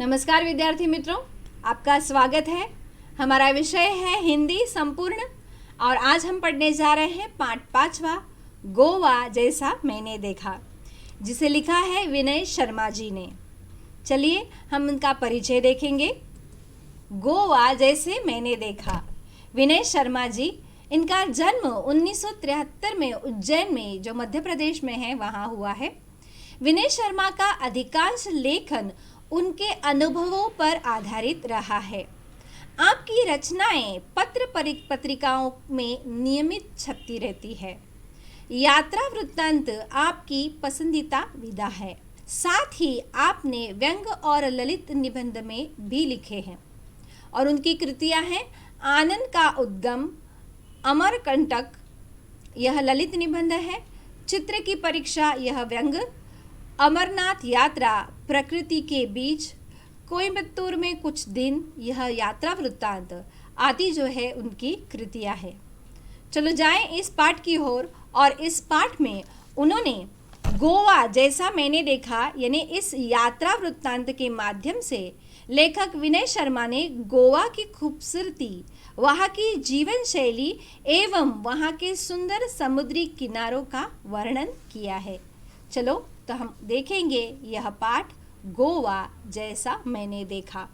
नमस्कार विद्यार्थी मित्रों, आपका स्वागत है। हमारा विषय है हिंदी संपूर्ण और आज हम पढ़ने जा रहे हैं पाठ 5वां, गोवा जैसा मैंने देखा, जिसे लिखा है विनय शर्मा जी ने। चलिए हम उनका परिचय देखेंगे। गोवा जैसे मैंने देखा, विनय शर्मा जी। इनका जन्म 1973 में उज्जैन में, जो मध्य प्रदेश में है, वहाँ हुआ है। विनय शर्मा का अधिकांश लेखन उनके अनुभवों पर आधारित रहा है। आपकी रचनाएं पत्र पत्रिकाओं में नियमित छपती रहती है। यात्रा वृत्तांत आपकी पसंदीदा विधा है। साथ ही आपने व्यंग और ललित निबंध में भी लिखे हैं और उनकी कृतियां हैं आनंद का उद्गम, अमरकंटक, यह ललित निबंध है। चित्र की परीक्षा, यह व्यंग। अमरनाथ यात्रा, प्रकृति के बीच, कोयम्बतूर में कुछ दिन, यह यात्रा वृत्तांत आदि जो है उनकी कृतियां है। चलो जाएं इस पाठ की ओर। और इस पाठ में उन्होंने गोवा जैसा मैंने देखा यानी इस यात्रा वृत्तांत के माध्यम से लेखक विनय शर्मा ने गोवा की खूबसूरती, वहाँ की जीवन शैली एवं वहाँ के सुंदर समुद्री किनारों का वर्णन किया है। चलो तो हम देखेंगे यह पाठ, गोवा जैसा मैंने देखा।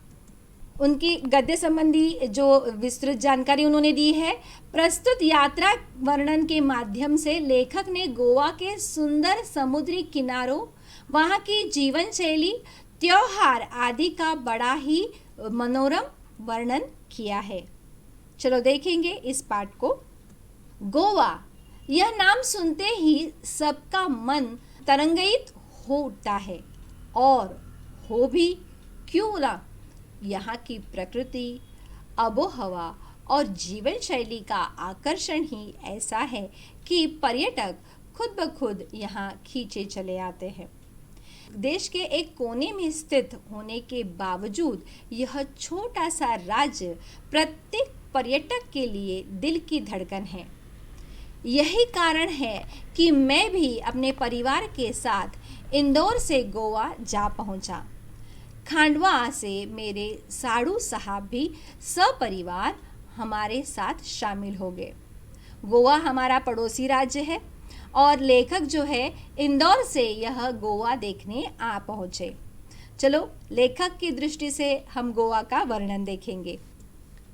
उनकी गद्य संबंधी जो विस्तृत जानकारी उन्होंने दी है। प्रस्तुत यात्रा वर्णन के माध्यम से लेखक ने गोवा के सुंदर समुद्री किनारों, वहाँ की जीवन शैली, त्योहार आदि का बड़ा ही मनोरम वर्णन किया है। चलो देखेंगे इस पाठ को। गोवा, यह नाम सुनते ही सबका मन तरंगित हो उठता है, और हो भी क्यों ना। यहाँ की प्रकृति, आबोहवा और जीवन शैली का आकर्षण ही ऐसा है कि पर्यटक खुद ब खुद यहाँ खींचे चले आते हैं। देश के एक कोने में स्थित होने के बावजूद यह छोटा सा राज्य प्रत्येक पर्यटक के लिए दिल की धड़कन है। यही कारण है कि मैं भी अपने परिवार के साथ इंदौर से गोवा जा पहुंचा। खांडवा से मेरे साड़ू साहब भी सपरिवार हमारे साथ शामिल हो गए। गोवा हमारा पड़ोसी राज्य है और लेखक जो है इंदौर से यह गोवा देखने आ पहुंचे। चलो लेखक की दृष्टि से हम गोवा का वर्णन देखेंगे।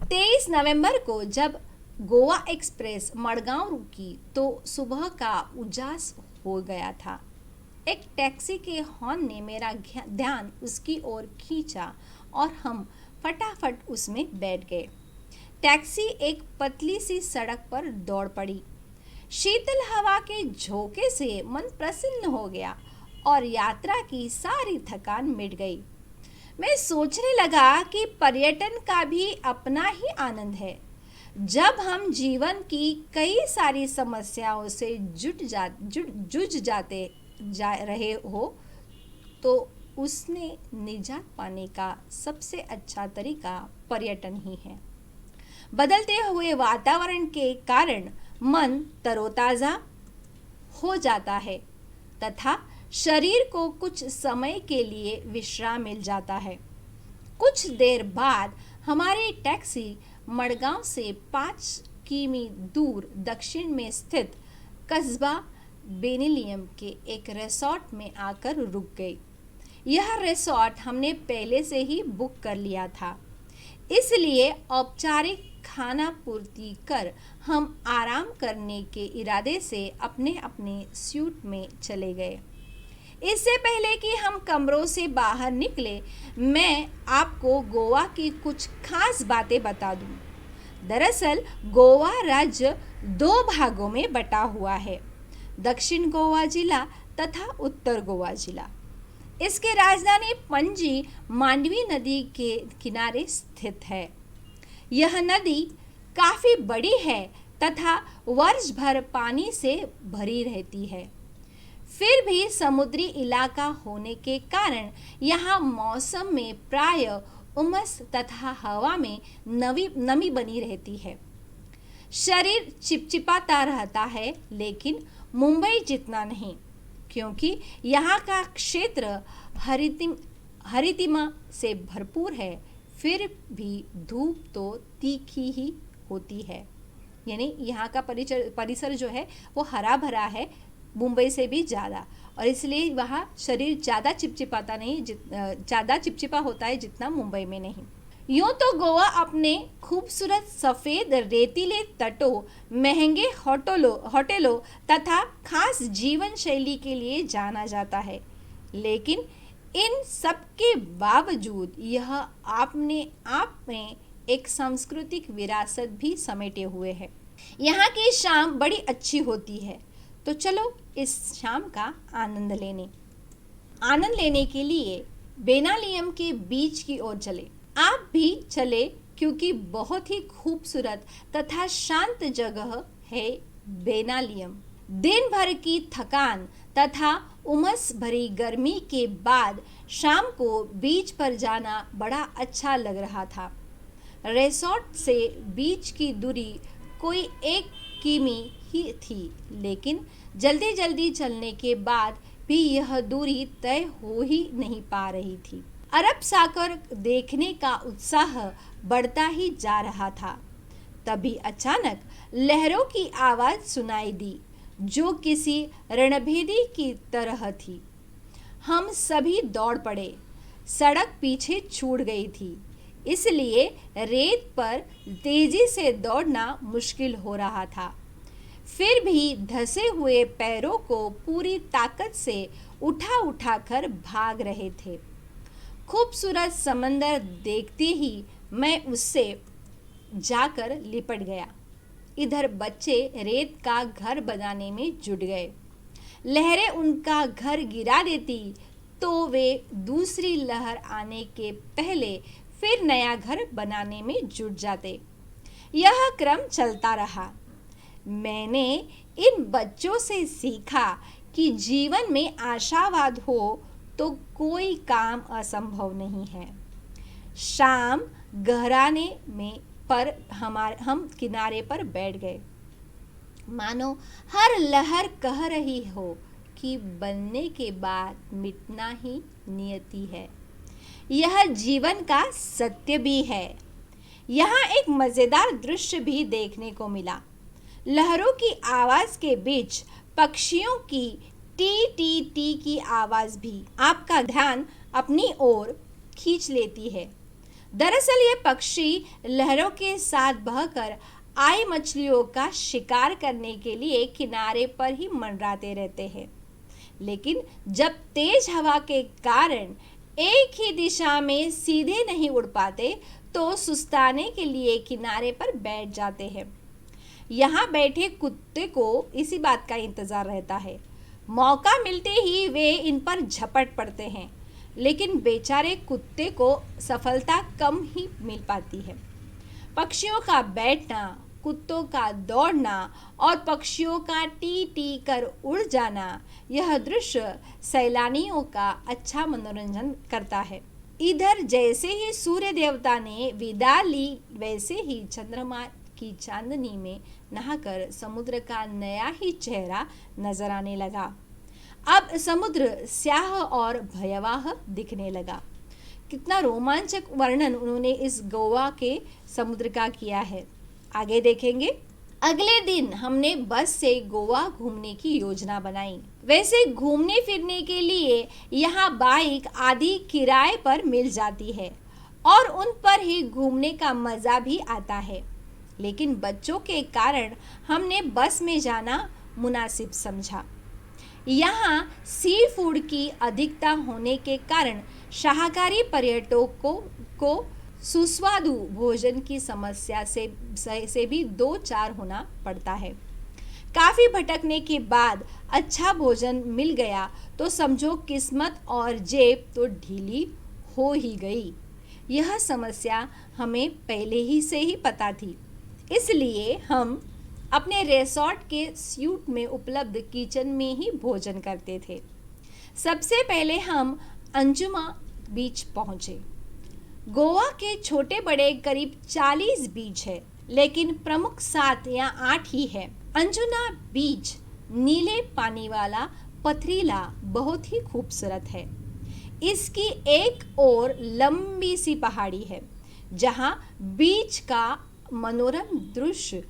23 नवंबर को जब गोवा एक्सप्रेस मडगांव रुकी तो सुबह का उजास हो गया था। एक टैक्सी के हॉर्न ने मेरा ध्यान उसकी ओर खींचा और हम फटाफट उसमें बैठ गए। टैक्सी एक पतली सी सड़क पर दौड़ पड़ी। शीतल हवा के झोंके से मन प्रसन्न हो गया और यात्रा की सारी थकान मिट गई। मैं सोचने लगा कि पर्यटन का भी अपना ही आनंद है। जब हम जीवन की कई सारी समस्याओं से जूझ रहे हो तो उसने निजात पाने का सबसे अच्छा तरीका पर्यटन ही है। बदलते हुए वातावरण के कारण मन तरोताज़ा हो जाता है तथा शरीर को कुछ समय के लिए विश्राम मिल जाता है। कुछ देर बाद हमारी टैक्सी मडगांव से 5 किमी दूर दक्षिण में स्थित कस्बा बेनिलियम के एक रिसोर्ट में आकर रुक गई। यह रिसोर्ट हमने पहले से ही बुक कर लिया था, इसलिए औपचारिक खाना पूर्ति कर हम आराम करने के इरादे से अपने अपने सूट में चले गए। इससे पहले कि हम कमरों से बाहर निकले, मैं आपको गोवा की कुछ खास बातें बता दूं। दरअसल गोवा राज्य 2 भागों में बटा हुआ है, दक्षिण गोवा जिला तथा उत्तर गोवा जिला। इसके राजधानी पणजी मांडवी नदी के किनारे स्थित है। यह नदी काफ़ी बड़ी है तथा वर्ष भर पानी से भरी रहती है। फिर भी समुद्री इलाका होने के कारण यहाँ मौसम में प्राय उमस तथा हवा में नमी बनी रहती है। शरीर चिपचिपाता रहता है, लेकिन मुंबई जितना नहीं, क्योंकि यहाँ का क्षेत्र हरितिमा से भरपूर है, फिर भी धूप तो तीखी ही होती है। यानी यहाँ का परिसर जो है वो हरा भरा है मुंबई से भी ज़्यादा, और इसलिए वहाँ शरीर ज़्यादा चिपचिपा होता है जितना मुंबई में नहीं। यूँ तो गोवा अपने खूबसूरत सफ़ेद रेतीले तटों, महंगे होटलों तथा खास जीवन शैली के लिए जाना जाता है, लेकिन इन सब के बावजूद यह अपने आप में एक सांस्कृतिक विरासत भी समेटे हुए है। यहाँ की शाम बड़ी अच्छी होती है, तो चलो इस शाम का आनंद लेने के लिए बेनालियम के बीच की ओर चले। आप भी चले, क्योंकि बहुत ही खूबसूरत तथा शांत जगह है बेनालियम। दिन भर की थकान तथा उमस भरी गर्मी के बाद शाम को बीच पर जाना बड़ा अच्छा लग रहा था। रिसोर्ट से बीच की दूरी कोई 1 किमी ही थी, लेकिन जल्दी चलने के बाद भी यह दूरी तय हो ही नहीं पा रही थी। अरब सागर देखने का उत्साह बढ़ता ही जा रहा था। तभी अचानक लहरों की आवाज़ सुनाई दी, जो किसी रणभेदी की तरह थी। हम सभी दौड़ पड़े। सड़क पीछे छूट गई थी, इसलिए रेत पर तेजी से दौड़ना मुश्किल हो रहा था। फिर भी धंसे हुए पैरों को पूरी ताकत से उठा कर भाग रहे थे। खूबसूरत समंदर देखते ही मैं उससे जाकर लिपट गया। इधर बच्चे रेत का घर बनाने में जुट गए। लहरें उनका घर गिरा देती तो वे दूसरी लहर आने के पहले फिर नया घर बनाने में जुट जाते। यह क्रम चलता रहा। मैंने इन बच्चों से सीखा कि जीवन में आशावाद हो तो कोई काम असंभव नहीं है। शाम गहराने में पर हम किनारे पर बैठ गए, मानो हर लहर कह रही हो कि बनने के बाद मिटना ही नियति है। यह जीवन का सत्य भी है। यहाँ एक मज़ेदार दृश्य भी देखने को मिला। लहरों की आवाज़ के बीच पक्षियों की टी टी टी की आवाज़ भी आपका ध्यान अपनी ओर खींच लेती है। दरअसल ये पक्षी लहरों के साथ बहकर आई मछलियों का शिकार करने के लिए किनारे पर ही मंडराते रहते हैं, लेकिन जब तेज हवा के कारण एक ही दिशा में सीधे नहीं उड़ पाते तो सुस्ताने के लिए किनारे पर बैठ जाते हैं। यहाँ बैठे कुत्ते को इसी बात का इंतज़ार रहता है। मौका मिलते ही वे इन पर झपट पड़ते हैं, लेकिन बेचारे कुत्ते को सफलता कम ही मिल पाती है। पक्षियों का बैठना, कुत्तों का दौड़ना और पक्षियों का टी टी कर उड़ जाना, यह दृश्य सैलानियों का अच्छा मनोरंजन करता है। इधर जैसे ही सूर्य देवता ने विदा ली, वैसे ही चंद्रमा की चांदनी में नहाकर समुद्र का नया ही चेहरा नजर आने लगा। अब समुद्र स्याह और भयावह दिखने लगा। कितना रोमांचक वर्णन उन्होंने इस गोवा के समुद्र का किया है, आगे देखेंगे। अगले दिन हमने बस से गोवा घूमने की योजना बनाई। वैसे घूमने फिरने के लिए यहाँ बाइक आदि किराए पर मिल जाती है और उन पर ही घूमने का मज़ा भी आता है, लेकिन बच्चों के कारण हमने बस में जाना मुनासिब समझा। यहाँ सी फूड की अधिकता होने के कारण शाकाहारी पर्यटकों को सुस्वादु भोजन की समस्या से भी 2-4 होना पड़ता है। काफ़ी भटकने के बाद अच्छा भोजन मिल गया तो समझो किस्मत और जेब तो ढीली हो ही गई। यह समस्या हमें पहले ही से ही पता थी, इसलिए हम अपने रिसोर्ट के स्यूट में उपलब्ध किचन में ही भोजन करते थे। सबसे पहले हम अंजुमा बीच पहुँचे। गोवा के छोटे बड़े करीब 40 बीच है, लेकिन प्रमुख 7 या 8 ही है। अंजुना बीच नीले पानी वाला, पथरीला, बहुत ही खूबसूरत है। इसकी एक और लंबी सी पहाड़ी है जहां बीच का मनोरम दृश्य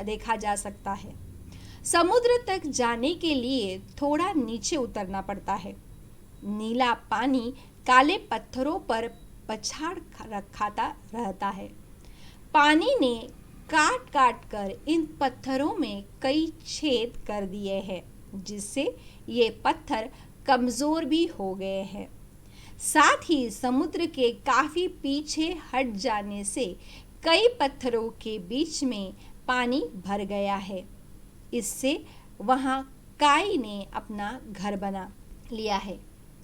देखा जा सकता है। समुद्र तक जाने के लिए थोड़ा नीचे उतरना पड़ता है। नीला पानी काले पत्थरों पर पछाड़ रखाता रहता है। पानी ने काट काट कर इन पत्थरों में कई छेद कर दिए हैं, जिससे ये पत्थर कमजोर भी हो गए हैं। साथ ही समुद्र के काफी पीछे हट जाने से कई पत्थरों के बीच में पानी भर गया है। इससे वहाँ काई ने अपना घर बना लिया है।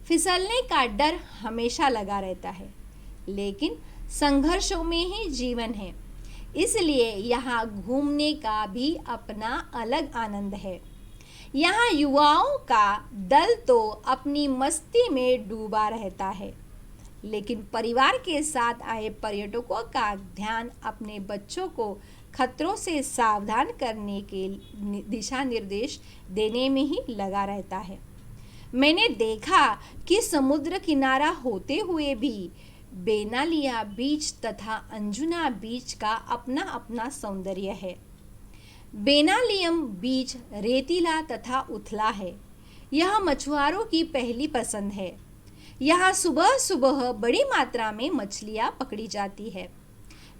फिसलने का डर हमेशा लगा रहता है, लेकिन संघर्षों में ही जीवन है, इसलिए यहाँ घूमने का भी अपना अलग आनंद है। यहाँ युवाओं का दल तो अपनी मस्ती में डूबा रहता है, लेकिन परिवार के साथ आए पर्यटकों का ध्यान अपने बच्चों को खतरों से सावधान करने के दिशा निर्देश देने में ही लगा रहता है। मैंने देखा कि समुद्र किनारा होते हुए भी बेनालिया बीच तथा अंजुना बीच का अपना अपना सौंदर्य है। बेनालियम बीच रेतीला तथा उथला है। यह मछुआरों की पहली पसंद है। यहाँ सुबह सुबह बड़ी मात्रा में मछलियाँ पकड़ी जाती है,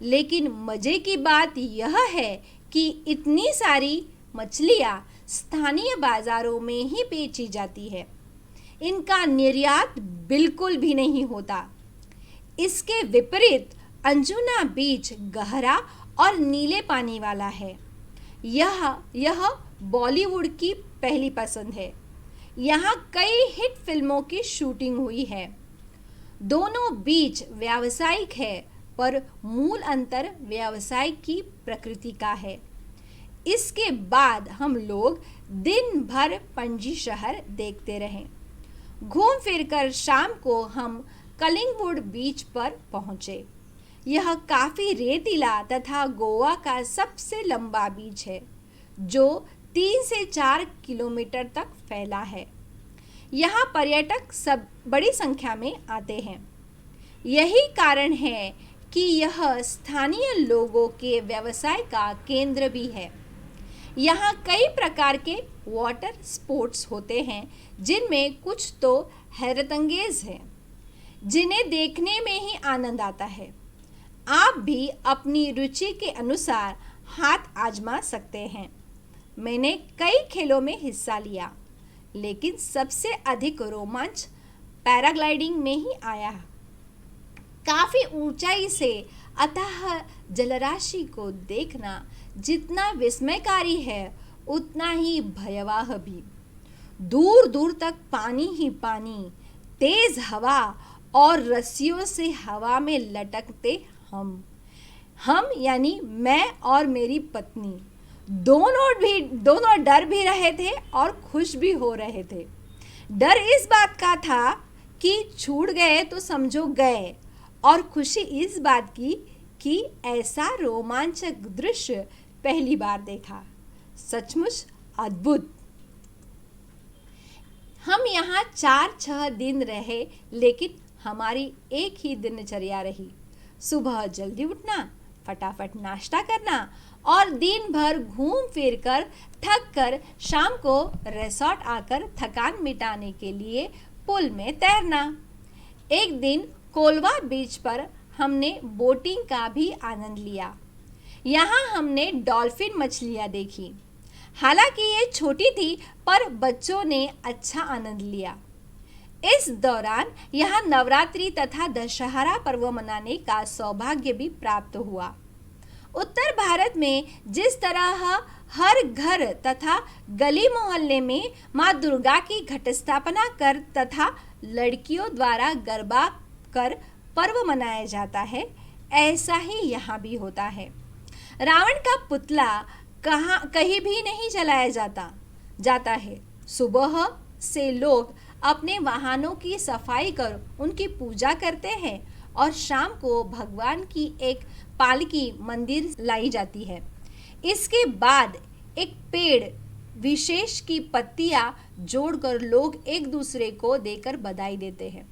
लेकिन मजे की बात यह है कि इतनी सारी मछलियाँ स्थानीय बाजारों में ही बेची जाती है। इनका निर्यात बिल्कुल भी नहीं होता। इसके विपरीत अंजुना बीच गहरा और नीले पानी वाला है। यह बॉलीवुड की पहली पसंद है। यहाँ कई हिट फिल्मों की शूटिंग हुई है। दोनों बीच व्यावसायिक है, पर मूल अंतर व्यवसाय की प्रकृति का है। इसके बाद हम लोग दिन भर पणजी शहर देखते रहे। घूम फिरकर शाम को हम कलिंगवुड बीच पर पहुँचे। यह काफ़ी रेतीला तथा गोवा का सबसे लंबा बीच है, जो 3 से 4 किलोमीटर तक फैला है। यहाँ पर्यटक सब बड़ी संख्या में आते हैं। यही कारण है कि यह स्थानीय लोगों के व्यवसाय का केंद्र भी है। यहाँ कई प्रकार के वाटर स्पोर्ट्स होते हैं, जिनमें कुछ तो हैरतअंगेज हैं, जिन्हें देखने में ही आनंद आता है। आप भी अपनी रुचि के अनुसार हाथ आजमा सकते हैं। मैंने कई खेलों में हिस्सा लिया, लेकिन सबसे अधिक रोमांच पैराग्लाइडिंग में ही आया। काफ़ी ऊंचाई से अथाह जलराशि को देखना जितना विस्मयकारी है, उतना ही भयावह भी। दूर दूर तक पानी ही पानी, तेज हवा और रस्सियों से हवा में लटकते हम यानी मैं और मेरी पत्नी दोनों डर भी रहे थे और खुश भी हो रहे थे। डर इस बात का था कि छूट गए तो समझो गए, और खुशी इस बात की कि ऐसा रोमांचक दृश्य पहली बार देखा। सचमुच अद्भुत। हम यहाँ 4-6 दिन रहे, लेकिन हमारी एक ही दिनचर्या रही। सुबह जल्दी उठना, फटाफट नाश्ता करना और दिन भर घूम फिर कर थक कर शाम को रिसॉर्ट आकर थकान मिटाने के लिए पुल में तैरना। एक दिन कोलवा बीच पर हमने बोटिंग का भी आनंद लिया। यहाँ हमने डॉल्फिन मछलियाँ देखी। हालांकि ये छोटी थी, पर बच्चों ने अच्छा आनंद लिया। इस दौरान यहाँ नवरात्रि तथा दशहरा पर्व मनाने का सौभाग्य भी प्राप्त हुआ। उत्तर भारत में जिस तरह हर घर तथा गली मोहल्ले में माँ दुर्गा की घट स्थापना कर तथा लड़कियों द्वारा गरबा कर पर्व मनाया जाता है, ऐसा ही यहाँ भी होता है। रावण का पुतला कहीं भी नहीं जलाया जाता है। सुबह से लोग अपने वाहनों की सफाई कर उनकी पूजा करते हैं और शाम को भगवान की एक पालकी मंदिर लाई जाती है। इसके बाद एक पेड़ विशेष की पत्तियां जोड़कर लोग एक दूसरे को देकर बधाई देते हैं।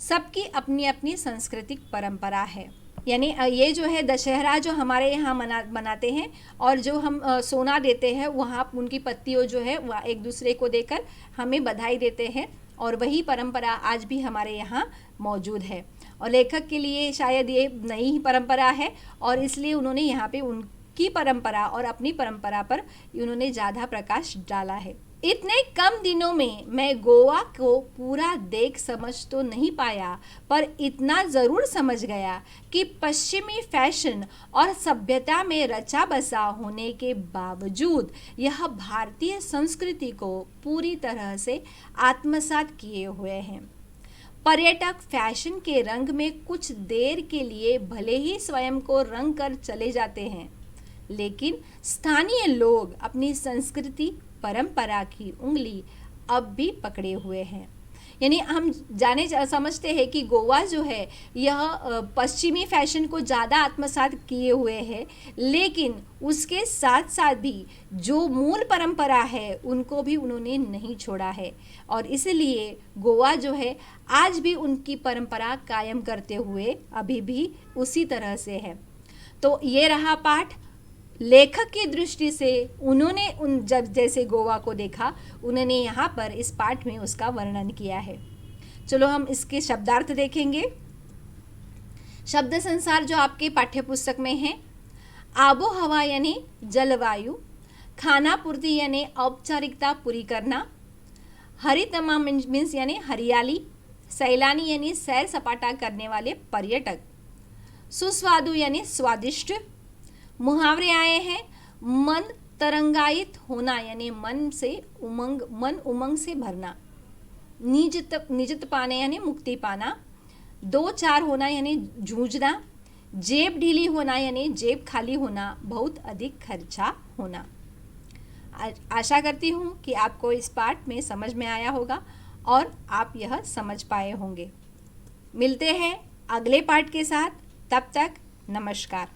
सबकी अपनी अपनी सांस्कृतिक परंपरा है। यानी ये जो है दशहरा जो हमारे यहाँ मनाते हैं, और जो हम सोना देते हैं वहाँ उनकी पत्तियों जो है वह एक दूसरे को देकर हमें बधाई देते हैं, और वही परंपरा आज भी हमारे यहाँ मौजूद है। और लेखक के लिए शायद ये नई परंपरा है, और इसलिए उन्होंने यहाँ पे उनकी परंपरा और अपनी परंपरा पर उन्होंने ज़्यादा प्रकाश डाला है। इतने कम दिनों में मैं गोवा को पूरा देख समझ तो नहीं पाया, पर इतना ज़रूर समझ गया कि पश्चिमी फैशन और सभ्यता में रचा बसा होने के बावजूद यह भारतीय संस्कृति को पूरी तरह से आत्मसात किए हुए हैं। पर्यटक फैशन के रंग में कुछ देर के लिए भले ही स्वयं को रंग कर चले जाते हैं, लेकिन स्थानीय लोग अपनी संस्कृति परंपरा की उंगली अब भी पकड़े हुए हैं। यानी हम समझते हैं कि गोवा जो है यह पश्चिमी फैशन को ज़्यादा आत्मसात किए हुए है, लेकिन उसके साथ साथ भी जो मूल परंपरा है उनको भी उन्होंने नहीं छोड़ा है, और इसलिए गोवा जो है आज भी उनकी परंपरा कायम करते हुए अभी भी उसी तरह से है। तो ये रहा पाठ। लेखक की दृष्टि से उन्होंने जब जैसे गोवा को देखा, उन्होंने यहाँ पर इस पाठ में उसका वर्णन किया है। चलो हम इसके शब्दार्थ देखेंगे। शब्द संसार जो आपके पाठ्य पुस्तक में है, आबो हवा यानी जलवायु, खाना पूर्ति यानी औपचारिकता पूरी करना, हरितमा मीन्स यानी हरियाली, सैलानी यानी सैर सपाटा करने वाले पर्यटक, सुस्वादु यानी स्वादिष्ट। मुहावरे आए हैं, मन तरंगायित होना यानी मन उमंग से भरना, निजत पाने यानी मुक्ति पाना, दो चार होना यानी जूझना, जेब ढीली होना यानी जेब खाली होना, बहुत अधिक खर्चा होना। आशा करती हूँ कि आपको इस पाठ में समझ में आया होगा और आप यह समझ पाए होंगे। मिलते हैं अगले पाठ के साथ, तब तक नमस्कार।